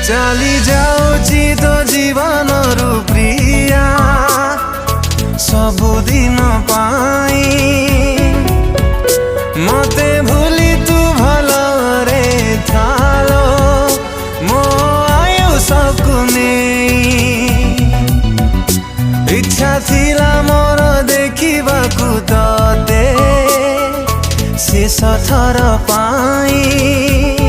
चली जाऊची तो जीवन प्रिया सबुदिन पाई मते भूली तू भलरे थालो मो आयुषकु नहीं इच्छा थिला मोर देखिबाकु तते शेष थर पाई